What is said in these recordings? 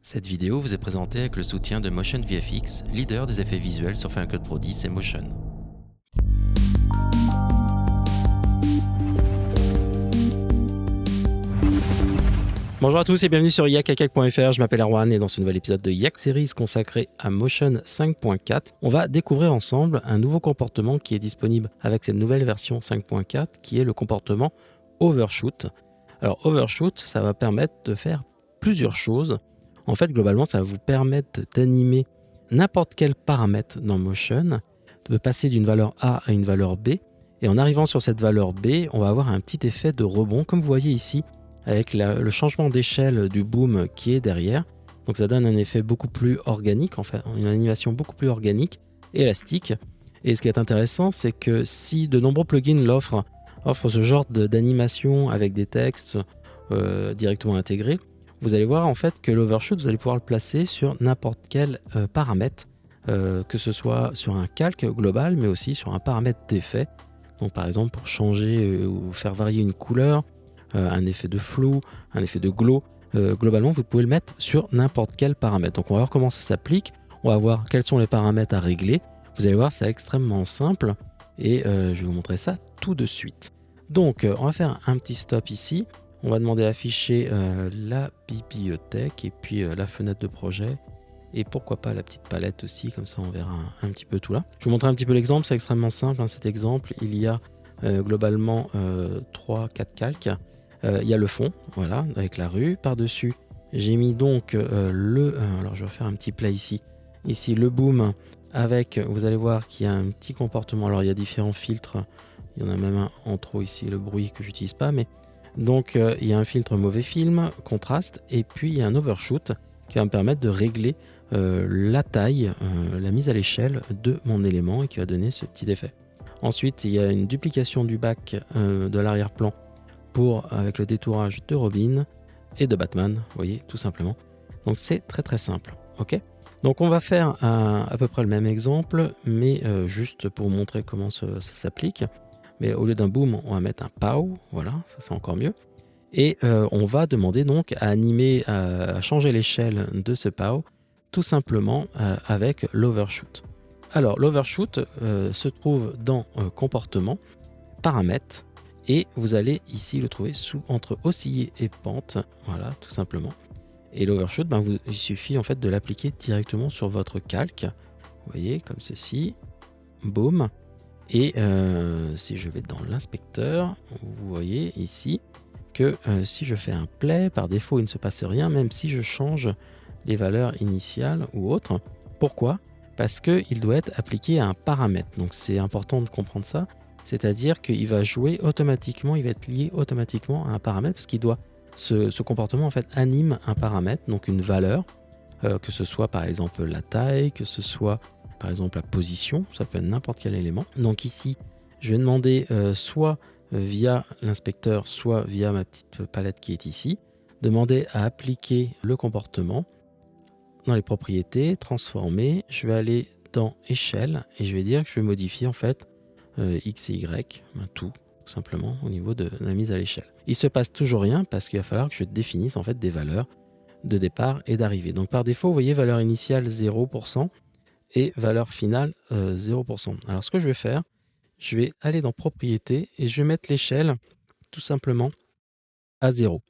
Cette vidéo vous est présentée avec le soutien de Motion VFX, leader des effets visuels sur Final Cut Pro 10 et Motion. Bonjour à tous et bienvenue sur yakakak.fr, je m'appelle Erwan et dans ce nouvel épisode de Yak Series consacré à Motion 5.4, on va découvrir ensemble un nouveau comportement qui est disponible avec cette nouvelle version 5.4 qui est le comportement Overshoot. Alors Overshoot, ça va permettre de faire plusieurs choses. En fait, globalement, ça va vous permettre d'animer n'importe quel paramètre dans Motion, de passer d'une valeur A à une valeur B. Et en arrivant sur cette valeur B, on va avoir un petit effet de rebond, comme vous voyez ici, avec le changement d'échelle du boom qui est derrière. Donc ça donne un effet beaucoup plus organique, en fait, une animation beaucoup plus organique, élastique. Et ce qui est intéressant, c'est que si de nombreux plugins offrent ce genre d'animation avec des textes directement intégrés, vous allez voir en fait que l'overshoot, vous allez pouvoir le placer sur n'importe quel paramètre, que ce soit sur un calque global, mais aussi sur un paramètre d'effet. Donc par exemple pour changer ou faire varier une couleur, un effet de flou, un effet de glow, globalement vous pouvez le mettre sur n'importe quel paramètre. Donc on va voir comment ça s'applique, on va voir quels sont les paramètres à régler. Vous allez voir, c'est extrêmement simple et je vais vous montrer ça tout de suite. Donc on va faire un petit stop ici. On va demander à afficher la bibliothèque et puis la fenêtre de projet et pourquoi pas la petite palette aussi, comme ça on verra un petit peu tout là. Je vais vous montrer un petit peu l'exemple, c'est extrêmement simple, hein, cet exemple. Il y a globalement 3-4 calques. Il y a le fond, voilà, avec la rue. Par-dessus, j'ai mis donc alors je vais faire un petit play ici. Ici, le boom avec, vous allez voir qu'il y a un petit comportement. Alors il y a différents filtres, il y en a même un en trop ici, le bruit que j'utilise pas, mais donc il y a un filtre mauvais film, contraste, et puis il y a un overshoot qui va me permettre de régler la taille, la mise à l'échelle de mon élément et qui va donner ce petit effet. Ensuite, il y a une duplication du back de l'arrière-plan avec le détourage de Robin et de Batman, vous voyez, tout simplement. Donc c'est très très simple, ok. Donc on va faire à peu près le même exemple, mais juste pour vous montrer comment ça s'applique. Mais au lieu d'un boom, on va mettre un pow, voilà, ça c'est encore mieux. Et on va demander donc à animer, à changer l'échelle de ce pow, tout simplement avec l'overshoot. Alors l'overshoot se trouve dans comportement, paramètres, et vous allez ici le trouver entre osciller et pente, voilà, tout simplement. Et l'overshoot, il suffit en fait de l'appliquer directement sur votre calque, vous voyez, comme ceci, boom. Et si je vais dans l'inspecteur, vous voyez ici que si je fais un play, par défaut il ne se passe rien, même si je change les valeurs initiales ou autres. Pourquoi ? Parce qu'il doit être appliqué à un paramètre. Donc c'est important de comprendre ça, c'est-à-dire qu'il va jouer automatiquement, il va être lié automatiquement à un paramètre, parce qu'il doit, ce comportement en fait anime un paramètre, donc une valeur, que ce soit par exemple la taille, que ce soit par exemple la position, ça peut être n'importe quel élément. Donc ici, je vais demander soit via l'inspecteur, soit via ma petite palette qui est ici, demander à appliquer le comportement dans les propriétés, transformer. Je vais aller dans échelle et je vais dire que je vais modifier en fait X et Y, tout simplement au niveau de la mise à l'échelle. Il se passe toujours rien parce qu'il va falloir que je définisse en fait des valeurs de départ et d'arrivée. Donc par défaut, vous voyez, valeur initiale 0%. Et valeur finale 0%. Alors ce que je vais faire, je vais aller dans propriétés et je vais mettre l'échelle tout simplement à 0.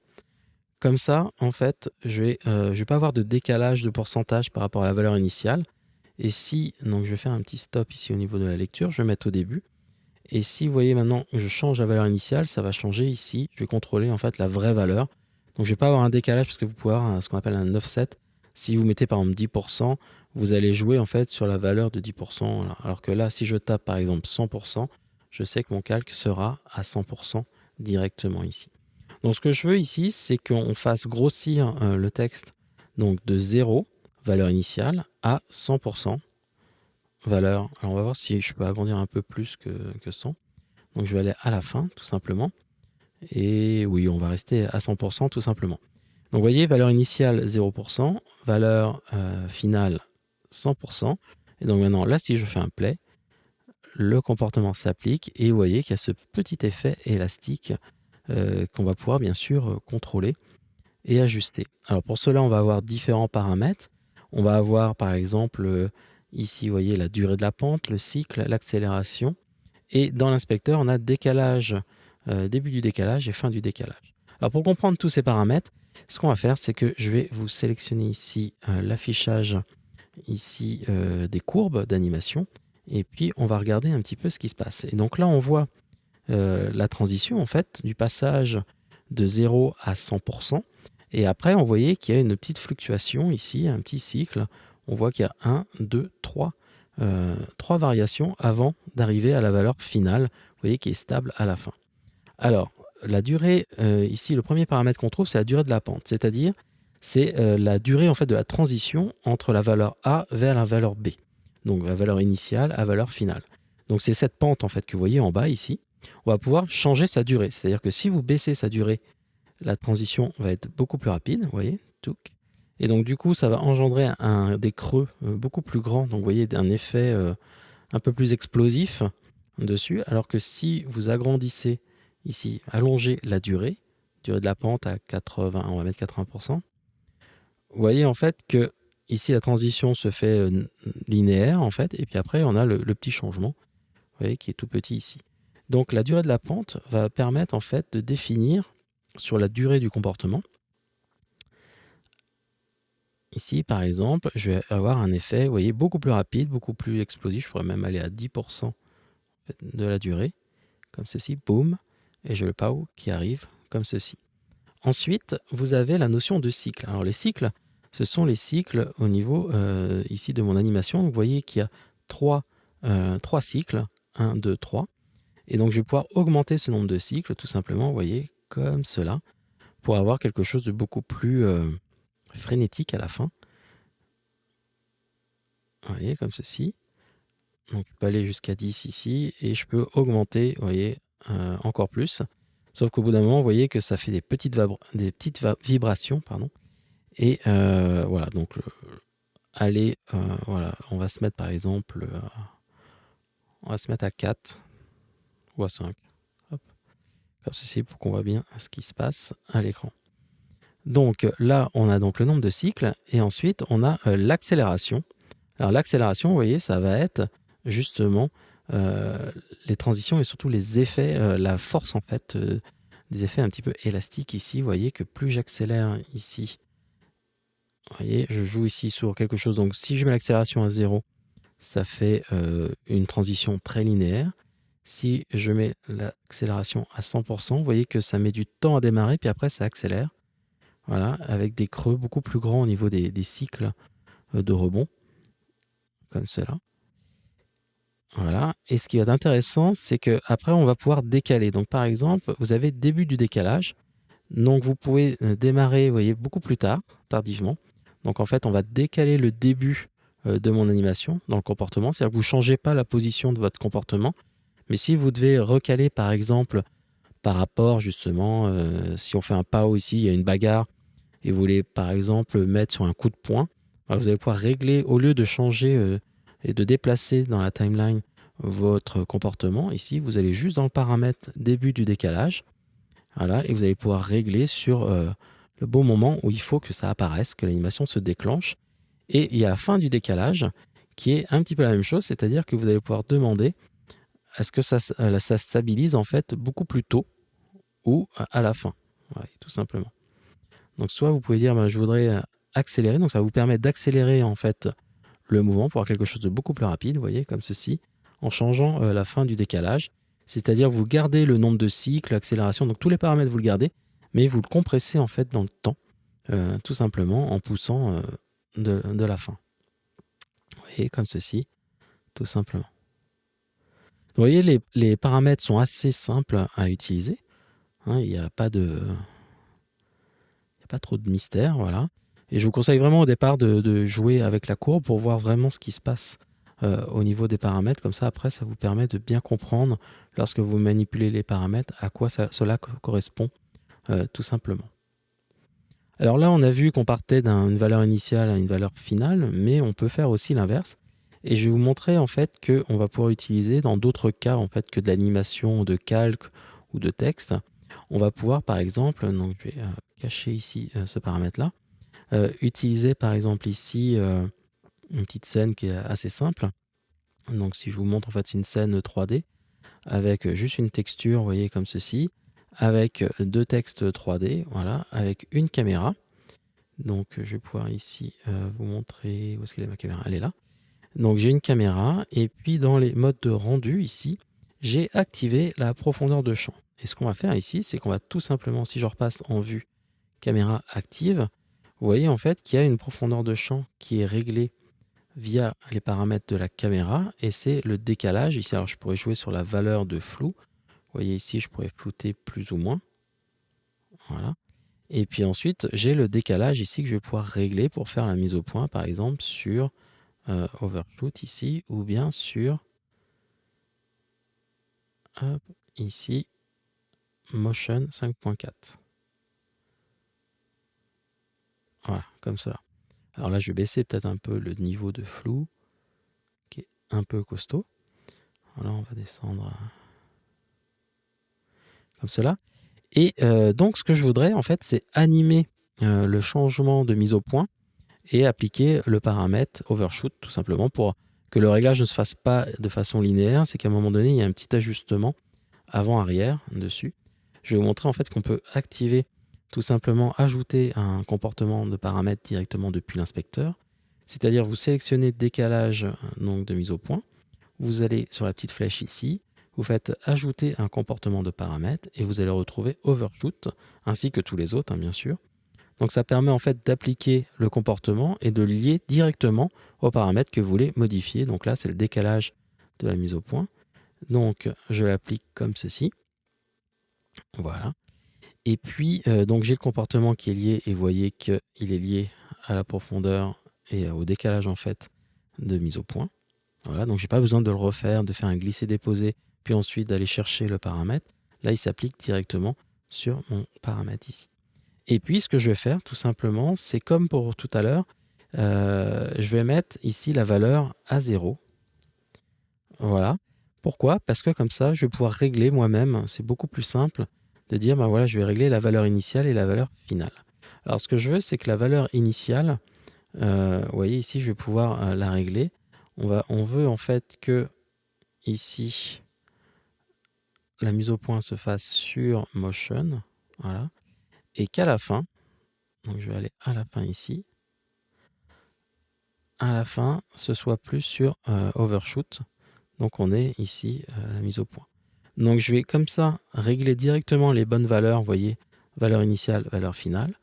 Comme ça, en fait, je vais pas avoir de décalage de pourcentage par rapport à la valeur initiale. Et si, donc je vais faire un petit stop ici au niveau de la lecture, je vais mettre au début. Et si vous voyez maintenant, je change la valeur initiale, ça va changer ici. Je vais contrôler en fait la vraie valeur. Donc je vais pas avoir un décalage parce que vous pouvez avoir ce qu'on appelle un offset. Si vous mettez par exemple 10%, vous allez jouer en fait sur la valeur de 10%. Alors que là, si je tape par exemple 100%, je sais que mon calque sera à 100% directement ici. Donc ce que je veux ici, c'est qu'on fasse grossir le texte donc de 0, valeur initiale, à 100%, valeur. Alors on va voir si je peux agrandir un peu plus que 100. Donc je vais aller à la fin tout simplement. Et oui, on va rester à 100% tout simplement. Donc vous voyez, valeur initiale 0%, valeur finale 100%. Et donc maintenant, là, si je fais un play, le comportement s'applique et vous voyez qu'il y a ce petit effet élastique qu'on va pouvoir bien sûr contrôler et ajuster. Alors pour cela, on va avoir différents paramètres. On va avoir par exemple ici, vous voyez, la durée de la pente, le cycle, l'accélération. Et dans l'inspecteur, on a décalage, début du décalage et fin du décalage. Alors pour comprendre tous ces paramètres, ce qu'on va faire, c'est que je vais vous sélectionner ici l'affichage ici des courbes d'animation. Et puis on va regarder un petit peu ce qui se passe. Et donc là, on voit la transition en fait du passage de 0 à 100%. Et après, on voyait qu'il y a une petite fluctuation ici, un petit cycle. On voit qu'il y a 1, 2, 3, 3 variations avant d'arriver à la valeur finale, vous voyez, qui est stable à la fin. Alors, la durée, ici, le premier paramètre qu'on trouve, c'est la durée de la pente, c'est-à-dire c'est la durée en fait de la transition entre la valeur A vers la valeur B. Donc la valeur initiale à la valeur finale. Donc c'est cette pente en fait que vous voyez en bas ici. On va pouvoir changer sa durée, c'est-à-dire que si vous baissez sa durée, la transition va être beaucoup plus rapide, vous voyez, touc. Et donc du coup, ça va engendrer des creux beaucoup plus grands, donc vous voyez un effet un peu plus explosif dessus, alors que si vous agrandissez ici, allongez la durée de la pente à 80, on va mettre 80%, vous voyez en fait que ici la transition se fait linéaire en fait, et puis après on a le petit changement, vous voyez, qui est tout petit ici. Donc la durée de la pente va permettre en fait de définir sur la durée du comportement. Ici, par exemple, je vais avoir un effet, vous voyez, beaucoup plus rapide, beaucoup plus explosif. Je pourrais même aller à 10% de la durée, comme ceci, boum, et j'ai le POW qui arrive comme ceci. Ensuite, vous avez la notion de cycle. Alors les cycles, ce sont les cycles au niveau ici de mon animation. Vous voyez qu'il y a trois cycles, 1, 2, 3. Et donc je vais pouvoir augmenter ce nombre de cycles, tout simplement, vous voyez, comme cela, pour avoir quelque chose de beaucoup plus frénétique à la fin. Vous voyez, comme ceci. Donc je peux aller jusqu'à 10 ici, et je peux augmenter, vous voyez, encore plus. Sauf qu'au bout d'un moment, vous voyez que ça fait des petites vibrations, pardon. Et voilà, donc allez, voilà, on va se mettre par exemple, on va se mettre à 4 ou à 5. Hop. Comme ceci, pour qu'on voit bien ce qui se passe à l'écran. Donc là, on a donc le nombre de cycles, et ensuite on a l'accélération. Alors l'accélération, vous voyez, ça va être justement les transitions et surtout les effets, la force en fait, des effets un petit peu élastiques ici. Vous voyez que plus j'accélère ici, vous voyez, je joue ici sur quelque chose. Donc si je mets l'accélération à 0, ça fait une transition très linéaire. Si je mets l'accélération à 100%, vous voyez que ça met du temps à démarrer, puis après ça accélère. Voilà, avec des creux beaucoup plus grands au niveau des cycles de rebond, comme cela. Voilà. Et ce qui va être intéressant, c'est qu'après, on va pouvoir décaler. Donc, par exemple, vous avez le début du décalage. Donc, vous pouvez démarrer, vous voyez, beaucoup plus tard, tardivement. Donc, en fait, on va décaler le début de mon animation dans le comportement. C'est-à-dire que vous ne changez pas la position de votre comportement. Mais si vous devez recaler, par exemple, par rapport, justement, si on fait un POW ici, il y a une bagarre, et vous voulez, par exemple, mettre sur un coup de poing, alors vous allez pouvoir régler, au lieu de changer et de déplacer dans la timeline votre comportement, ici, vous allez juste dans le paramètre début du décalage, voilà, et vous allez pouvoir régler sur le bon moment où il faut que ça apparaisse, que l'animation se déclenche. Et il y a la fin du décalage qui est un petit peu la même chose, c'est-à-dire que vous allez pouvoir demander à ce que ça stabilise en fait beaucoup plus tôt ou à la fin, voilà, tout simplement. Donc soit vous pouvez dire je voudrais accélérer, donc ça va vous permettre d'accélérer en fait le mouvement pour avoir quelque chose de beaucoup plus rapide, vous voyez, comme ceci, en changeant la fin du décalage. C'est-à-dire vous gardez le nombre de cycles, l'accélération, donc tous les paramètres vous le gardez, mais vous le compressez en fait dans le temps, tout simplement en poussant de la fin. Vous voyez, comme ceci, tout simplement. Vous voyez, les paramètres sont assez simples à utiliser, hein, il n'y a pas trop de mystère, voilà. Et je vous conseille vraiment au départ de jouer avec la courbe pour voir vraiment ce qui se passe au niveau des paramètres. Comme ça, après, ça vous permet de bien comprendre, lorsque vous manipulez les paramètres, à quoi cela correspond, tout simplement. Alors là, on a vu qu'on partait d'une valeur initiale à une valeur finale, mais on peut faire aussi l'inverse. Et je vais vous montrer en fait qu'on va pouvoir utiliser dans d'autres cas en fait que de l'animation, de calque ou de texte. On va pouvoir, par exemple, donc je vais cacher ici ce paramètre-là. Utiliser par exemple ici une petite scène qui est assez simple. Donc si je vous montre, en fait, c'est une scène 3D avec juste une texture, vous voyez, comme ceci, avec deux textes 3D, voilà, avec une caméra. Donc je vais pouvoir ici vous montrer, où est-ce qu'elle est ma caméra? Elle est là. Donc j'ai une caméra, et puis dans les modes de rendu ici, j'ai activé la profondeur de champ. Et ce qu'on va faire ici, c'est qu'on va tout simplement, si je repasse en vue caméra active, vous voyez en fait qu'il y a une profondeur de champ qui est réglée via les paramètres de la caméra, et c'est le décalage ici. Alors je pourrais jouer sur la valeur de flou. Vous voyez ici, je pourrais flouter plus ou moins. Voilà. Et puis ensuite, j'ai le décalage ici que je vais pouvoir régler pour faire la mise au point, par exemple sur Overshoot ici, ou bien sur hop, ici Motion 5.4. Voilà, comme cela. Alors là, je vais baisser peut-être un peu le niveau de flou, qui est un peu costaud. Voilà, on va descendre comme cela. Et donc, ce que je voudrais, en fait, c'est animer le changement de mise au point et appliquer le paramètre overshoot, tout simplement, pour que le réglage ne se fasse pas de façon linéaire. C'est qu'à un moment donné, il y a un petit ajustement avant-arrière dessus. Je vais vous montrer en fait qu'on peut activer, tout simplement ajouter un comportement de paramètre directement depuis l'inspecteur. C'est-à-dire, vous sélectionnez décalage donc, de mise au point. Vous allez sur la petite flèche ici, vous faites ajouter un comportement de paramètre et vous allez retrouver overshoot, ainsi que tous les autres, hein, bien sûr. Donc ça permet en fait d'appliquer le comportement et de le lier directement au paramètre que vous voulez modifier. Donc là, c'est le décalage de la mise au point. Donc je l'applique comme ceci. Voilà. Et puis, donc j'ai le comportement qui est lié, et vous voyez qu'il est lié à la profondeur et au décalage en fait de mise au point. Voilà, donc j'ai pas besoin de le refaire, de faire un glisser-déposer, puis ensuite d'aller chercher le paramètre. Là, il s'applique directement sur mon paramètre ici. Et puis, ce que je vais faire, tout simplement, c'est comme pour tout à l'heure, je vais mettre ici la valeur à 0. Voilà. Pourquoi? Parce que comme ça, je vais pouvoir régler moi-même. C'est beaucoup plus simple de dire, ben voilà, je vais régler la valeur initiale et la valeur finale. Alors, ce que je veux, c'est que la valeur initiale, vous voyez ici, je vais pouvoir la régler. On veut en fait que ici, la mise au point se fasse sur Motion. Voilà. Et qu'à la fin, donc je vais aller à la fin ici, à la fin, ce soit plus sur Overshoot. Donc on est ici la mise au point. Donc je vais comme ça régler directement les bonnes valeurs, vous voyez, valeur initiale, valeur finale.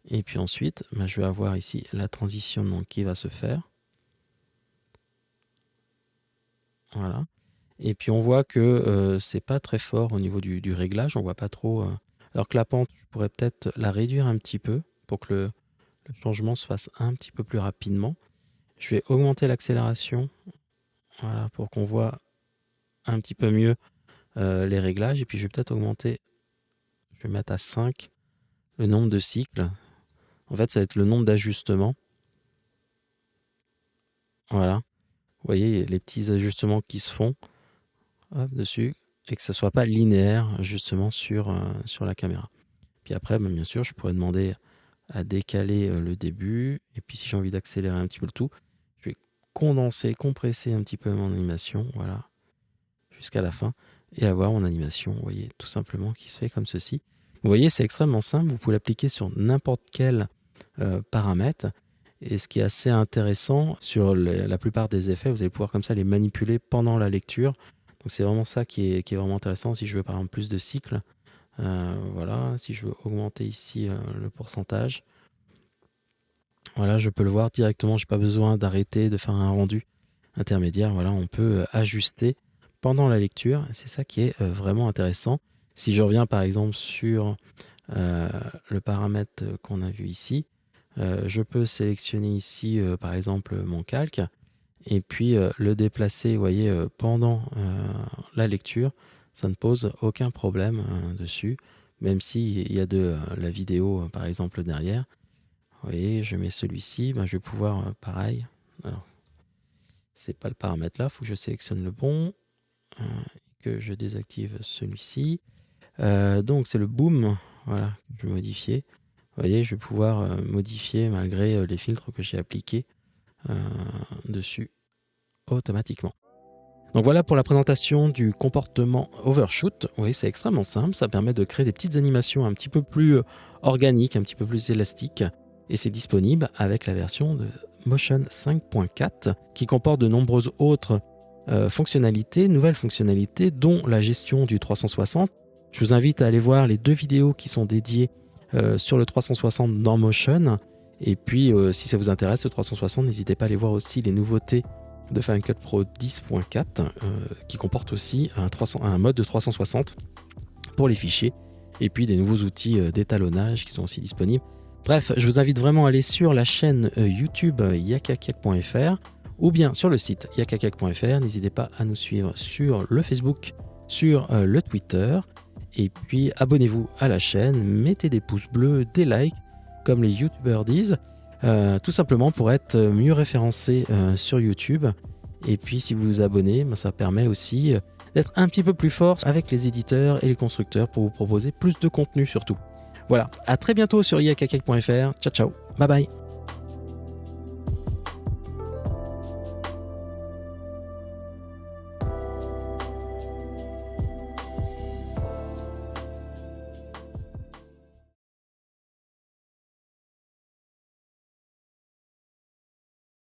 Et puis ensuite, ben, je vais avoir ici la transition donc, qui va se faire. Voilà. Et puis on voit que c'est pas très fort au niveau du réglage, on voit pas trop. Alors que la pente, je pourrais peut-être la réduire un petit peu pour que le changement se fasse un petit peu plus rapidement. Je vais augmenter l'accélération, voilà, pour qu'on voit un petit peu mieux les réglages. Et puis je vais peut-être augmenter, je vais mettre à 5 le nombre de cycles. En fait, ça va être le nombre d'ajustements. Voilà. Vous voyez les petits ajustements qui se font hop, dessus, et que ce ne soit pas linéaire justement sur la caméra. Puis après, bien sûr, je pourrais demander à décaler le début. Et puis si j'ai envie d'accélérer un petit peu le tout, je vais condenser, compresser un petit peu mon animation, voilà, jusqu'à la fin, et avoir mon animation, vous voyez, tout simplement qui se fait comme ceci. Vous voyez, c'est extrêmement simple, vous pouvez l'appliquer sur n'importe quel paramètre. Et ce qui est assez intéressant, sur la plupart des effets, vous allez pouvoir comme ça les manipuler pendant la lecture. Donc c'est vraiment ça qui est vraiment intéressant. Si je veux par exemple plus de cycles, voilà, si je veux augmenter ici le pourcentage, voilà, je peux le voir directement, je n'ai pas besoin d'arrêter, de faire un rendu intermédiaire. Voilà, on peut ajuster pendant la lecture. C'est ça qui est vraiment intéressant. Si je reviens par exemple sur le paramètre qu'on a vu ici, je peux sélectionner ici par exemple mon calque et puis le déplacer, vous voyez, pendant la lecture. Ça ne pose aucun problème dessus, même s'il y a de la vidéo par exemple derrière. Vous voyez, je mets celui-ci, ben, je vais pouvoir, pareil, alors c'est pas le paramètre là, il faut que je sélectionne le bon, que je désactive celui-ci. Donc c'est le boom, voilà, que je vais modifier. Vous voyez, je vais pouvoir modifier malgré les filtres que j'ai appliqués dessus automatiquement. Donc voilà pour la présentation du comportement Overshoot. Oui, c'est extrêmement simple, ça permet de créer des petites animations un petit peu plus organiques, un petit peu plus élastiques, et c'est disponible avec la version de Motion 5.4 qui comporte de nombreuses autres fonctionnalités, nouvelles fonctionnalités, dont la gestion du 360. Je vous invite à aller voir les 2 vidéos qui sont dédiées sur le 360 dans Motion. Et puis, si ça vous intéresse, le 360, n'hésitez pas à aller voir aussi les nouveautés de Final Cut Pro 10.4 qui comporte aussi un mode de 360 pour les fichiers et puis des nouveaux outils d'étalonnage qui sont aussi disponibles. Bref, je vous invite vraiment à aller sur la chaîne YouTube yakakak.fr ou bien sur le site yakakak.fr. N'hésitez pas à nous suivre sur le Facebook, sur le Twitter, et puis abonnez-vous à la chaîne, mettez des pouces bleus, des likes comme les youtubeurs disent. Tout simplement pour être mieux référencé sur YouTube. Et puis si vous vous abonnez, ça permet aussi d'être un petit peu plus fort avec les éditeurs et les constructeurs pour vous proposer plus de contenu surtout. Voilà, à très bientôt sur yakakak.fr. Ciao ciao, bye bye.